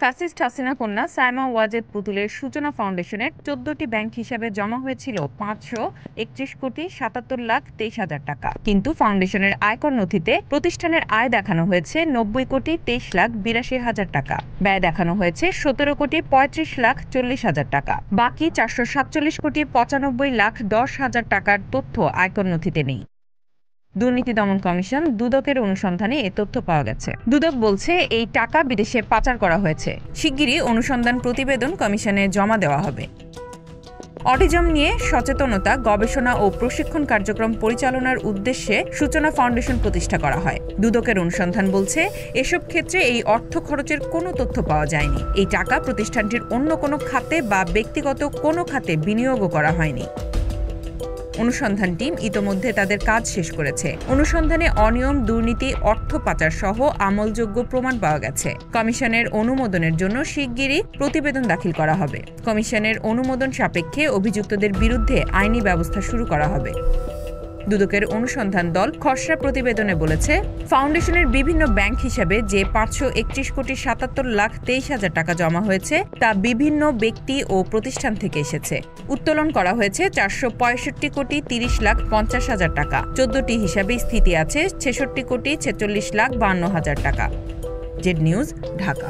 Fascist Hasina কন্যা সায়মা ওয়াজেদ পুতুলের সূচনা ফাউন্ডেশনের ১৪টি ব্যাংক হিসাবে জমা হয়েছিল ৫৩১,৭৭,২৩,০০০ টাকা। কিন্তু ফাউন্ডেশনের আয়কর নথিতে প্রতিষ্ঠানের আয় দেখানো হয়েছে ৯০,২৩,৮২,০০০ টাকা, ব্যয় দেখানো হয়েছে ১৭,৩৫,৪০,০০০ টাকা। বাকি ৪৪৭,৯৫,১০,০০০ টাকার তথ্য আয়কর নথিতে নেই। দুর্নীতি দমন কমিশন দুদকের অনুসন্ধানে এ তথ্য পাওয়া গেছে। দুদক বলছে এই টাকা বিদেশে পাচার করা হয়েছে। শিগগিরই অনুসন্ধান প্রতিবেদন কমিশনে জমা দেওয়া হবে। অটিজম নিয়ে সচেতনতা, গবেষণা ও প্রশিক্ষণ কার্যক্রম পরিচালনার উদ্দেশ্যে সূচনা ফাউন্ডেশন প্রতিষ্ঠা করা হয়। দুদকের অনুসন্ধান বলছে এসব ক্ষেত্রে এই অর্থ খরচের কোনো তথ্য পাওয়া যায়নি। এই টাকা প্রতিষ্ঠানটির অন্য কোনো খাতে বা ব্যক্তিগত কোনো খাতে বিনিয়োগও করা হয়নি। অনুসন্ধান টিম ইতোমধ্যে তাদের কাজ শেষ করেছে। অনুসন্ধানে অনিয়ম, দুর্নীতি, অর্থ পাচার সহ আমলযোগ্য প্রমাণ পাওয়া গেছে। কমিশনের অনুমোদনের জন্য শিগগিরই প্রতিবেদন দাখিল করা হবে। কমিশনের অনুমোদন সাপেক্ষে অভিযুক্তদের বিরুদ্ধে আইনি ব্যবস্থা শুরু করা হবে। দুদকের অনুসন্ধান দল খসড়া প্রতিবেদনে বলেছে, ফাউন্ডেশনের বিভিন্ন ব্যাংক হিসাবে যে ৫৬১,৭৭,২৩,০০০ টাকা জমা হয়েছে তা বিভিন্ন ব্যক্তি ও প্রতিষ্ঠান থেকে এসেছে। উত্তোলন করা হয়েছে ৪৬৫,৩০,৫০,০০০ টাকা। ১৪টি হিসাবে স্থিতি আছে ৬৬,৪৬,৫২,০০০ টাকা। Z news, Dhaka.